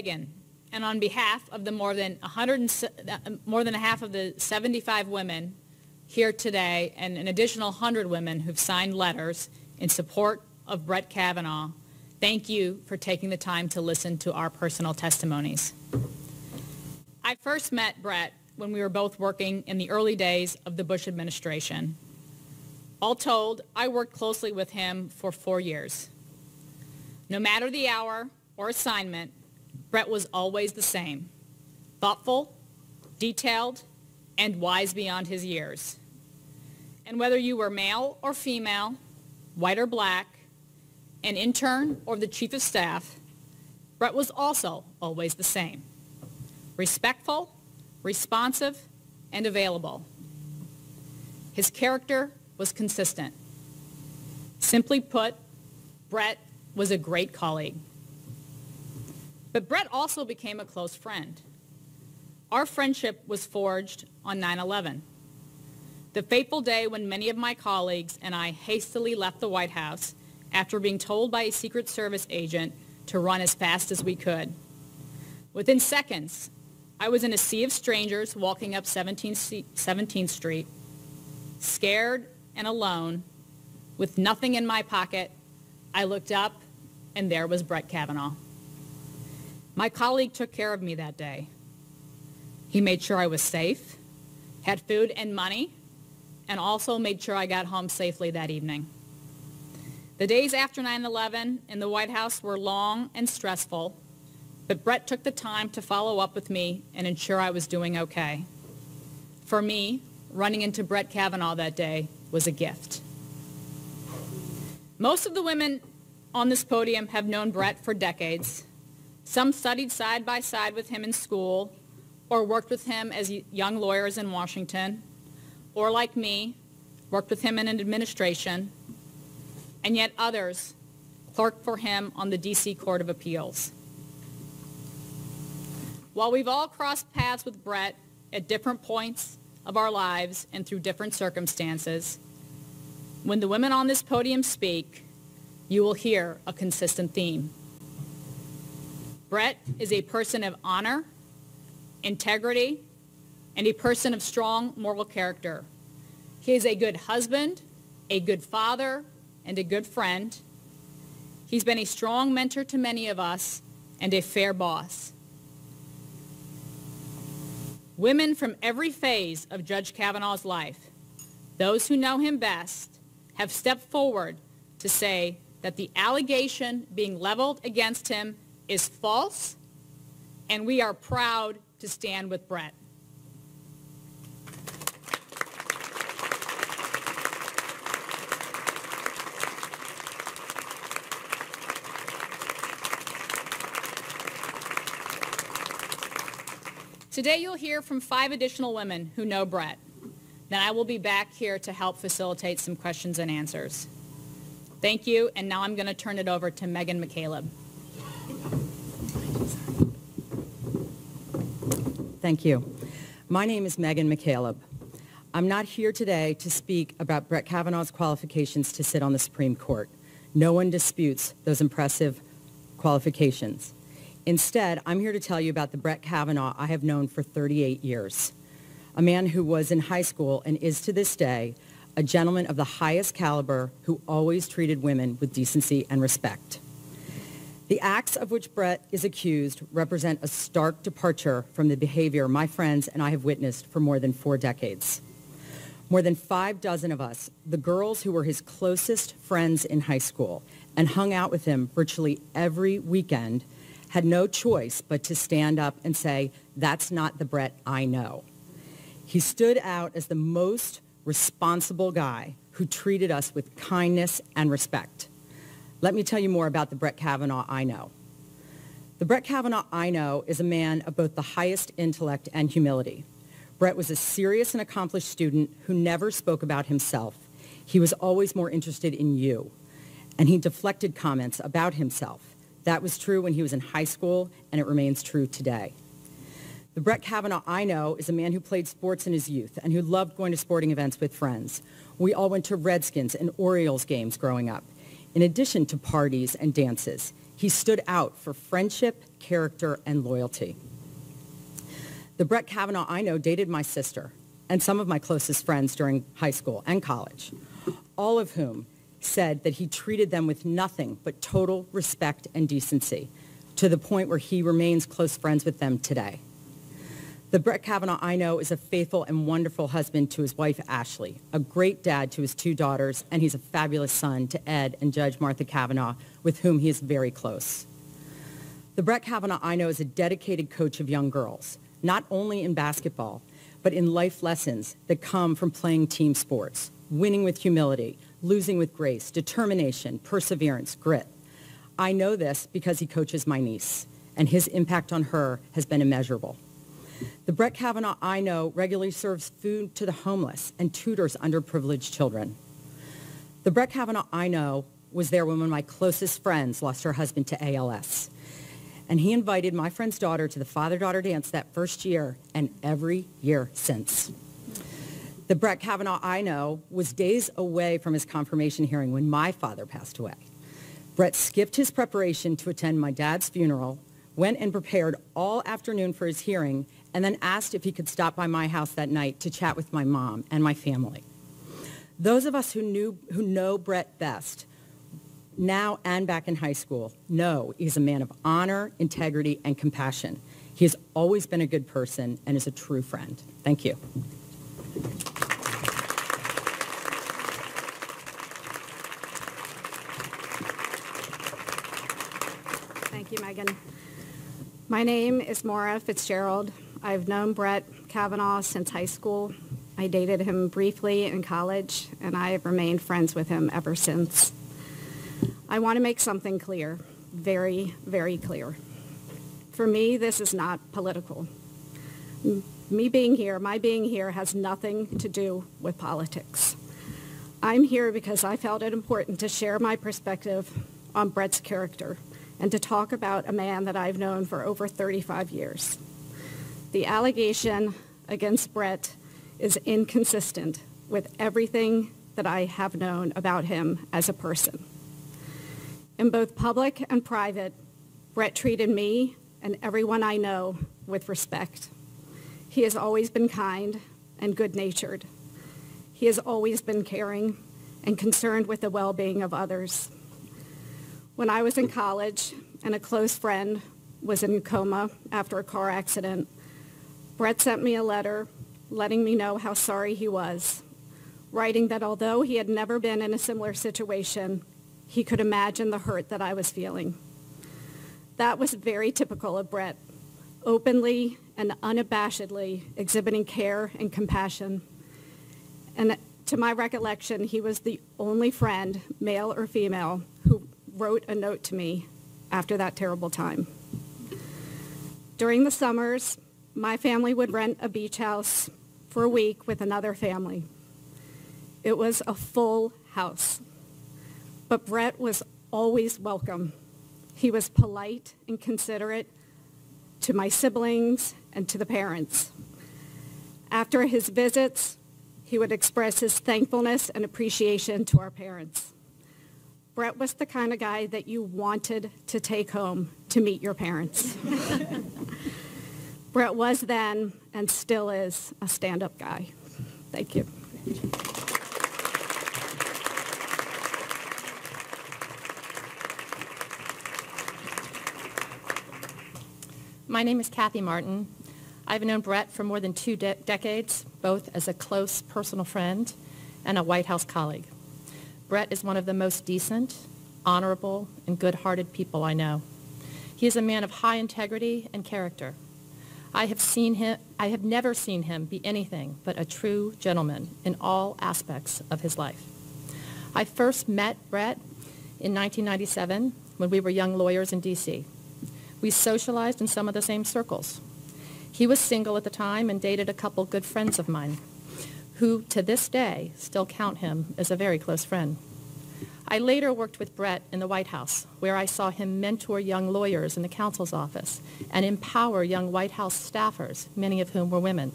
And on behalf of the more than half of the 75 women here today and an additional 100 women who've signed letters in support of Brett Kavanaugh, thank you for taking the time to listen to our personal testimonies. I first met Brett when we were both working in the early days of the Bush administration. All told, I worked closely with him for 4 years. No matter the hour or assignment, Brett was always the same: thoughtful, detailed, and wise beyond his years. And whether you were male or female, white or black, an intern or the chief of staff, Brett was also always the same: respectful, responsive, and available. His character was consistent. Simply put, Brett was a great colleague. But Brett also became a close friend. Our friendship was forged on 9/11, the fateful day when many of my colleagues and I hastily left the White House after being told by a Secret Service agent to run as fast as we could. Within seconds, I was in a sea of strangers walking up 17th Street, scared and alone, with nothing in my pocket. I looked up, and there was Brett Kavanaugh. My colleague took care of me that day. He made sure I was safe, had food and money, and also made sure I got home safely that evening. The days after 9/11 in the White House were long and stressful, but Brett took the time to follow up with me and ensure I was doing okay. For me, running into Brett Kavanaugh that day was a gift. Most of the women on this podium have known Brett for decades. Some studied side by side with him in school or worked with him as young lawyers in Washington, or like me, worked with him in an administration, and yet others clerked for him on the D.C. Court of Appeals. While we've all crossed paths with Brett at different points of our lives and through different circumstances, when the women on this podium speak, you will hear a consistent theme. Brett is a person of honor, integrity, and a person of strong moral character. He is a good husband, a good father, and a good friend. He's been a strong mentor to many of us and a fair boss. Women from every phase of Judge Kavanaugh's life, those who know him best, have stepped forward to say that the allegation being leveled against him is false, and we are proud to stand with Brett. Today you'll hear from 5 additional women who know Brett. Then I will be back here to help facilitate some questions and answers. Thank you, and now I'm going to turn it over to Megan McCaleb. Thank you. My name is Megan McCaleb. I'm not here today to speak about Brett Kavanaugh's qualifications to sit on the Supreme Court. No one disputes those impressive qualifications. Instead, I'm here to tell you about the Brett Kavanaugh I have known for 38 years, a man who was in high school and is to this day a gentleman of the highest caliber who always treated women with decency and respect. The acts of which Brett is accused represent a stark departure from the behavior my friends and I have witnessed for more than 4 decades. More than 6 of us, the girls who were his closest friends in high school and hung out with him virtually every weekend, had no choice but to stand up and say, "That's not the Brett I know." He stood out as the most responsible guy who treated us with kindness and respect. Let me tell you more about the Brett Kavanaugh I know. The Brett Kavanaugh I know is a man of both the highest intellect and humility. Brett was a serious and accomplished student who never spoke about himself. He was always more interested in you, and he deflected comments about himself. That was true when he was in high school, and it remains true today. The Brett Kavanaugh I know is a man who played sports in his youth and who loved going to sporting events with friends. We all went to Redskins and Orioles games growing up. In addition to parties and dances, he stood out for friendship character, and loyalty. The Brett Kavanaugh I know dated my sister and some of my closest friends during high school and college, all of whom said that he treated them with nothing but total respect and decency, to the point where he remains close friends with them today. The Brett Kavanaugh I know is a faithful and wonderful husband to his wife, Ashley, a great dad to his 2 daughters, and he's a fabulous son to Ed and Judge Martha Kavanaugh, with whom he is very close. The Brett Kavanaugh I know is a dedicated coach of young girls, not only in basketball, but in life lessons that come from playing team sports, winning with humility, losing with grace, determination, perseverance, grit. I know this because he coaches my niece, and his impact on her has been immeasurable. The Brett Kavanaugh I know regularly serves food to the homeless and tutors underprivileged children. The Brett Kavanaugh I know was there when one of my closest friends lost her husband to ALS. And he invited my friend's daughter to the father-daughter dance that first year and every year since. The Brett Kavanaugh I know was days away from his confirmation hearing when my father passed away. Brett skipped his preparation to attend my dad's funeral, went and prepared all afternoon for his hearing, and then asked if he could stop by my house that night to chat with my mom and my family. Those of us who know Brett best, now and back in high school, know he's a man of honor, integrity, and compassion. He has always been a good person and is a true friend. Thank you. Thank you, Megan. My name is Maura Fitzgerald. I've known Brett Kavanaugh since high school. I dated him briefly in college, and I have remained friends with him ever since. I want to make something clear, very, very clear. For me, this is not political. My being here has nothing to do with politics. I'm here because I felt it important to share my perspective on Brett's character and to talk about a man that I've known for over 35 years. The allegation against Brett is inconsistent with everything that I have known about him as a person. In both public and private, Brett treated me and everyone I know with respect. He has always been kind and good-natured. He has always been caring and concerned with the well-being of others. When I was in college and a close friend was in a coma after a car accident, Brett sent me a letter letting me know how sorry he was, writing that although he had never been in a similar situation, he could imagine the hurt that I was feeling. That was very typical of Brett, openly and unabashedly exhibiting care and compassion. And to my recollection, he was the only friend, male or female, who wrote a note to me after that terrible time. During the summers, my family would rent a beach house for a week with another family. It was a full house. But Brett was always welcome. He was polite and considerate to my siblings and to the parents. After his visits, he would express his thankfulness and appreciation to our parents. Brett was the kind of guy that you wanted to take home to meet your parents. Brett was then and still is a stand-up guy. Thank you. My name is Kathy Martin. I've known Brett for more than 2 decades, both as a close personal friend and a White House colleague. Brett is one of the most decent, honorable, and good-hearted people I know. He is a man of high integrity and character. I have never seen him be anything but a true gentleman in all aspects of his life. I first met Brett in 1997 when we were young lawyers in D.C. We socialized in some of the same circles. He was single at the time and dated a couple good friends of mine who, to this day, still count him as a very close friend. I later worked with Brett in the White House, where I saw him mentor young lawyers in the counsel's office and empower young White House staffers, many of whom were women.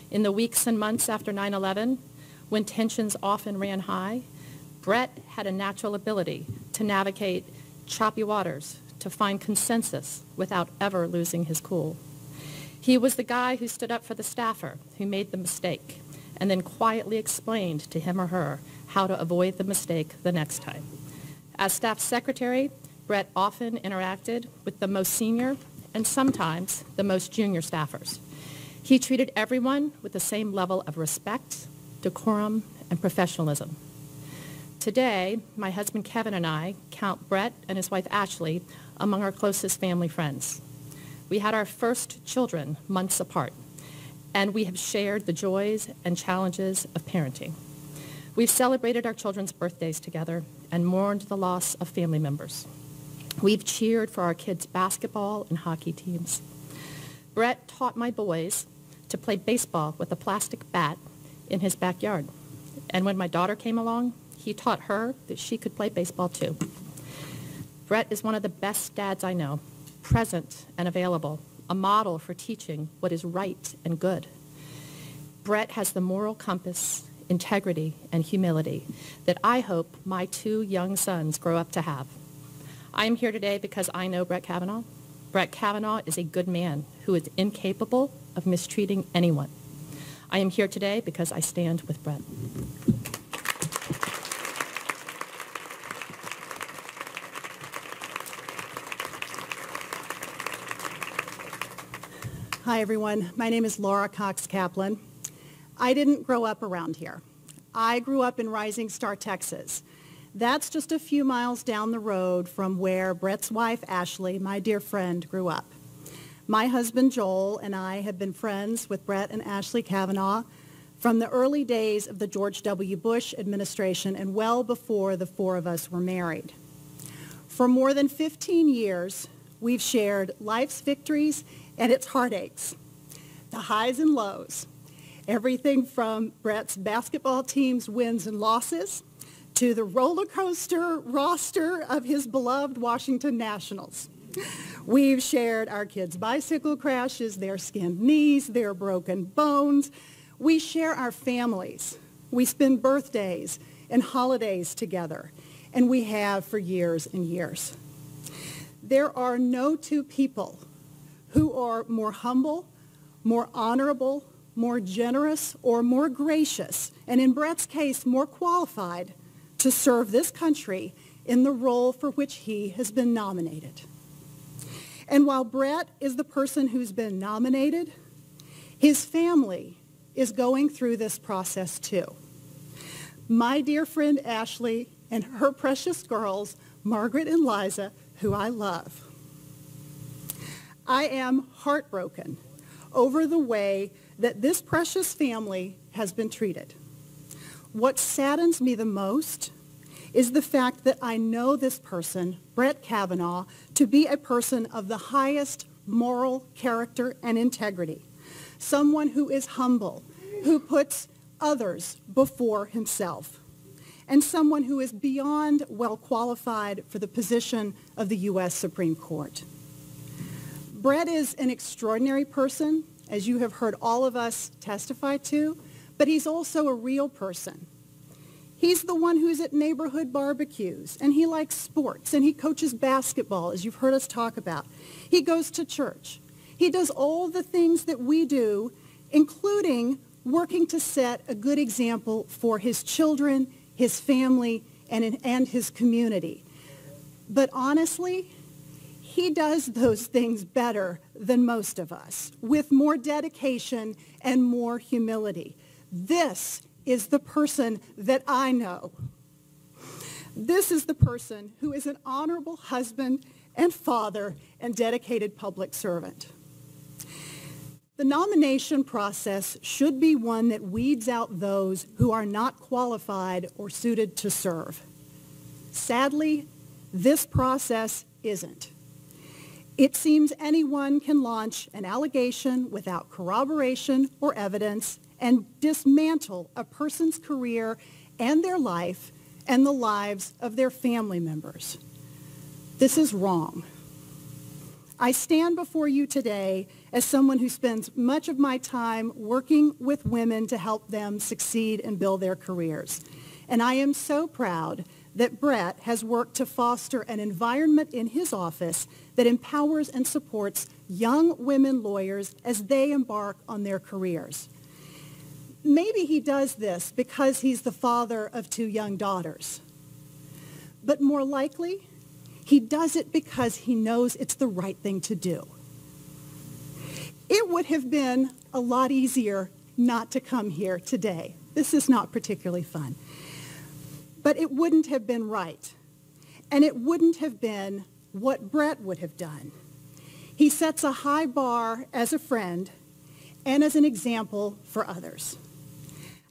In the weeks and months after 9/11, when tensions often ran high, Brett had a natural ability to navigate choppy waters, to find consensus without ever losing his cool. He was the guy who stood up for the staffer who made the mistake and then quietly explained to him or her how to avoid the mistake the next time. As staff secretary, Brett often interacted with the most senior and sometimes the most junior staffers. He treated everyone with the same level of respect, decorum, and professionalism. Today, my husband Kevin and I count Brett and his wife Ashley among our closest family friends. We had our first children months apart, and we have shared the joys and challenges of parenting. We've celebrated our children's birthdays together and mourned the loss of family members. We've cheered for our kids' basketball and hockey teams. Brett taught my boys to play baseball with a plastic bat in his backyard. And when my daughter came along, he taught her that she could play baseball too. Brett is one of the best dads I know, present and available, a model for teaching what is right and good. Brett has the moral compass, integrity, and humility that I hope my two young sons grow up to have. I am here today because I know Brett Kavanaugh. Brett Kavanaugh is a good man who is incapable of mistreating anyone. I am here today because I stand with Brett. Hi, everyone. My name is Laura Cox Kaplan. I didn't grow up around here. I grew up in Rising Star, Texas. That's just a few miles down the road from where Brett's wife, Ashley, my dear friend, grew up. My husband, Joel, and I have been friends with Brett and Ashley Kavanaugh from the early days of the George W. Bush administration and well before the four of us were married. For more than 15 years, we've shared life's victories and its heartaches, the highs and lows, everything from Brett's basketball team's wins and losses to the roller coaster roster of his beloved Washington Nationals. We've shared our kids' bicycle crashes, their skinned knees, their broken bones. We share our families. We spend birthdays and holidays together, and we have for years and years. There are no two people who are more humble, more honorable, more generous, or more gracious, and in Brett's case, more qualified to serve this country in the role for which he has been nominated. And while Brett is the person who's been nominated, his family is going through this process too. My dear friend Ashley and her precious girls, Margaret and Liza, who I love. I am heartbroken over the way that this precious family has been treated. What saddens me the most is the fact that I know this person, Brett Kavanaugh, to be a person of the highest moral character and integrity, someone who is humble, who puts others before himself, and someone who is beyond well qualified for the position of the U.S. Supreme Court. Brett is an extraordinary person, as you have heard all of us testify to, but he's also a real person. He's the one who's at neighborhood barbecues, and he likes sports, and he coaches basketball, as you've heard us talk about. He goes to church. He does all the things that we do, including working to set a good example for his children, his family, and his community. But honestly, he does those things better than most of us, with more dedication and more humility. This is the person that I know. This is the person who is an honorable husband and father and dedicated public servant. The nomination process should be one that weeds out those who are not qualified or suited to serve. Sadly, this process isn't. It seems anyone can launch an allegation without corroboration or evidence and dismantle a person's career and their life and the lives of their family members. This is wrong. I stand before you today as someone who spends much of my time working with women to help them succeed and build their careers. And I am so proud that Brett has worked to foster an environment in his office that empowers and supports young women lawyers as they embark on their careers. Maybe he does this because he's the father of 2 young daughters. But more likely, he does it because he knows it's the right thing to do. It would have been a lot easier not to come here today. This is not particularly fun. But it wouldn't have been right. And it wouldn't have been what Brett would have done. He sets a high bar as a friend and as an example for others.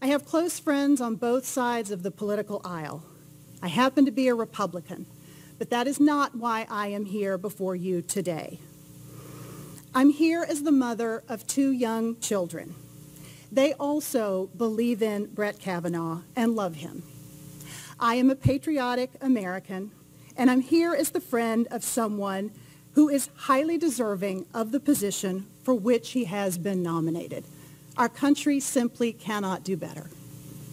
I have close friends on both sides of the political aisle. I happen to be a Republican, but that is not why I am here before you today. I'm here as the mother of 2 young children. They also believe in Brett Kavanaugh and love him. I am a patriotic American, and I'm here as the friend of someone who is highly deserving of the position for which he has been nominated. Our country simply cannot do better.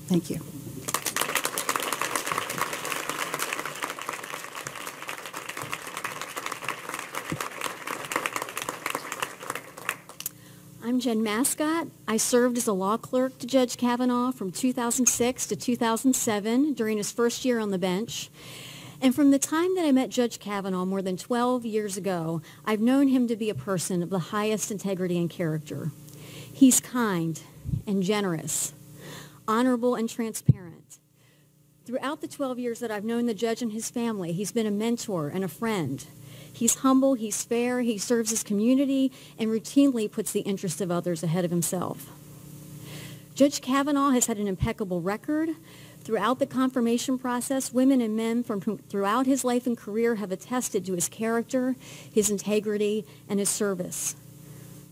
Thank you. I'm Jen Mascott. I served as a law clerk to Judge Kavanaugh from 2006 to 2007 during his first year on the bench. And from the time that I met Judge Kavanaugh more than 12 years ago, I've known him to be a person of the highest integrity and character. He's kind and generous, honorable and transparent. Throughout the 12 years that I've known the judge and his family, he's been a mentor and a friend. He's humble, he's fair, he serves his community, and routinely puts the interests of others ahead of himself. Judge Kavanaugh has had an impeccable record. Throughout the confirmation process, women and men from throughout his life and career have attested to his character, his integrity, and his service.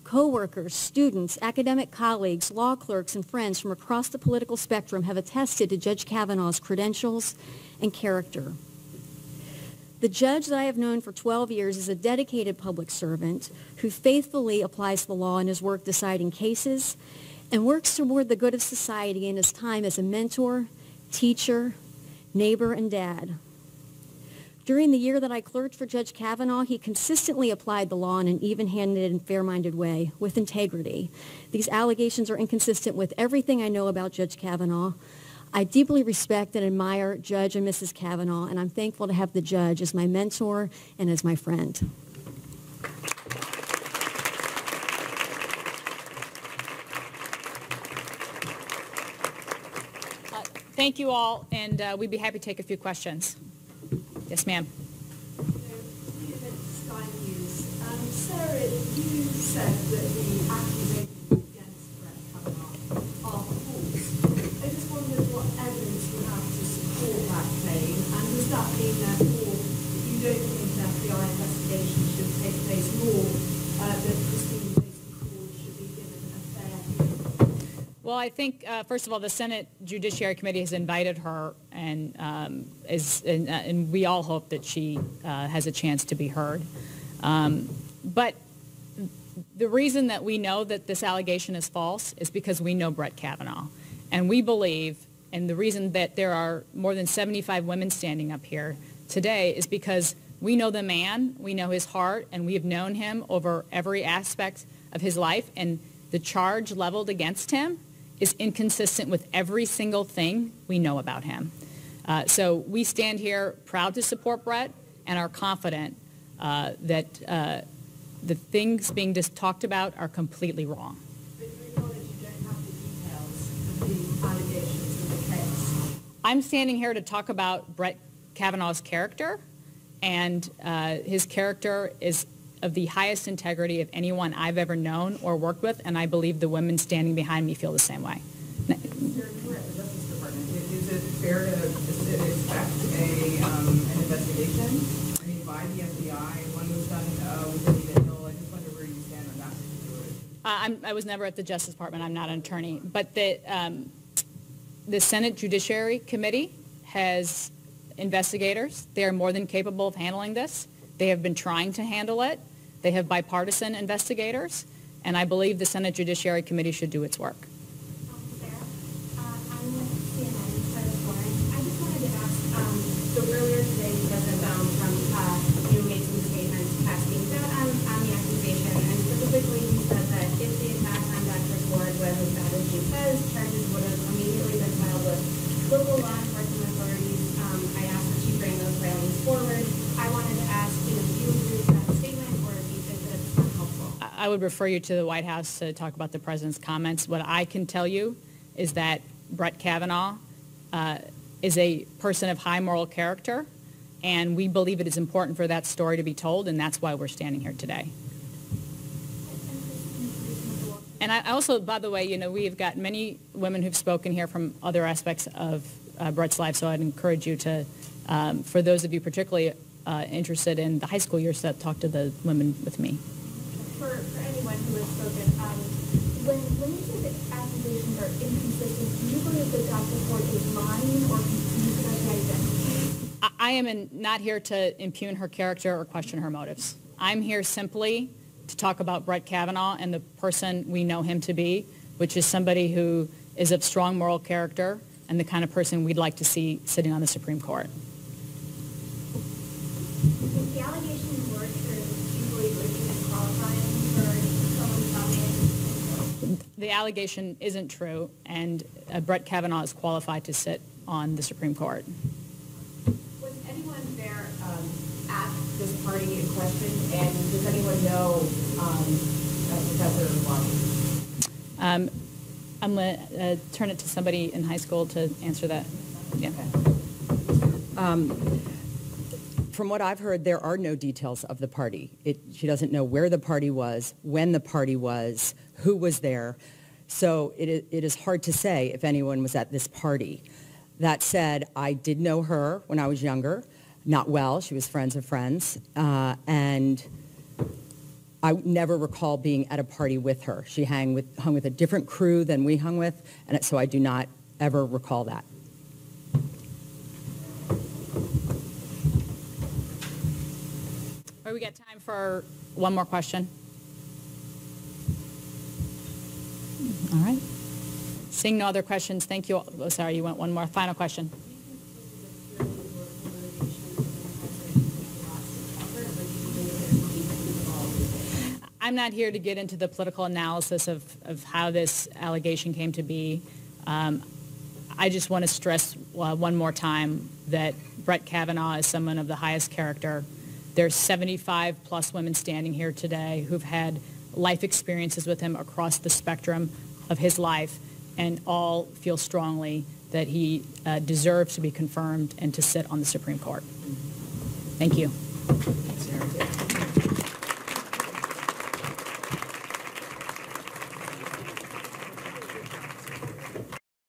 Co-workers, students, academic colleagues, law clerks, and friends from across the political spectrum have attested to Judge Kavanaugh's credentials and character. The judge that I have known for 12 years is a dedicated public servant who faithfully applies the law in his work deciding cases and works toward the good of society in his time as a mentor, teacher, neighbor, and dad. During the year that I clerked for Judge Kavanaugh, he consistently applied the law in an even-handed and fair-minded way with integrity. These allegations are inconsistent with everything I know about Judge Kavanaugh. I deeply respect and admire Judge and Mrs. Kavanaugh, and I'm thankful to have the judge as my mentor and as my friend. Thank you all, and we'd be happy to take a few questions. Yes, ma'am. Sarah, you said that the accusations against Brett Kavanaugh are false. I just wondered what evidence you have to support that claim, and does that mean, therefore, that you don't think an FBI investigation should take place, nor that Christine Blasey-Ford should be given a fair hearing? Well, I think, first of all, the Senate Judiciary Committee has invited her, and we all hope that she has a chance to be heard. But the reason that we know that this allegation is false is because we know Brett Kavanaugh. And we believe, and the reason that there are more than 75 women standing up here today is because we know the man, we know his heart, and we have known him over every aspect of his life. And the charge leveled against him is inconsistent with every single thing we know about him. So we stand here proud to support Brett and are confident that the things being just talked about are completely wrong. But you acknowledge you don't have the details of the allegations in the case. I'm standing here to talk about Brett Kavanaugh's character, and his character is of the highest integrity of anyone I've ever known or worked with, and I believe the women standing behind me feel the same way. We're at the Justice Department. Is it fair to expect an investigation? I mean, by the FBI, one was done with Anita Hill. I just wonder where you stand on that situation. I was never at the Justice Department. I'm not an attorney. But the Senate Judiciary Committee has investigators. They are more than capable of handling this. They have been trying to handle it. They have bipartisan investigators. And I believe the Senate Judiciary Committee should do its work. I'm with CNN, I just wanted to ask, I would refer you to the White House to talk about the president's comments. What I can tell you is that Brett Kavanaugh is a person of high moral character, and we believe it is important for that story to be told, and that's why we're standing here today. And I also, by the way, you know, we've got many women who've spoken here from other aspects of Brett's life, so I'd encourage you to, for those of you particularly interested in the high school years, to talk to the women with me. For anyone who has spoken, when you say that accusations are inconsistent, do you believe that Dr. Ford is lying, or can you correct my identity? I am not here to impugn her character or question her motives. I'm here simply to talk about Brett Kavanaugh and the person we know him to be, which is somebody who is of strong moral character and the kind of person we'd like to see sitting on the Supreme Court. If the allegation were true, do you believe it would be disqualifying for someone coming? The allegation isn't true, and Brett Kavanaugh is qualified to sit on the Supreme Court. Was anyone there at this party in question, and does anyone know Professor Washington? I'm going to turn it to somebody in high school to answer that. Yeah. From what I've heard, there are no details of the party. She doesn't know where the party was, when the party was, who was there. So it is hard to say if anyone was at this party. That said, I did know her when I was younger. Not well. She was friends of friends. And I never recall being at a party with her. She hung with a different crew than we hung with, and so I do not ever recall that. All right, we got time for one more question. All right. Seeing no other questions, thank you. Oh, sorry, you went one more. Final question. I'm not here to get into the political analysis of how this allegation came to be. I just want to stress one more time that Brett Kavanaugh is someone of the highest character. There's 75 plus women standing here today who've had life experiences with him across the spectrum of his life, and all feel strongly that he deserves to be confirmed and to sit on the Supreme Court. Thank you.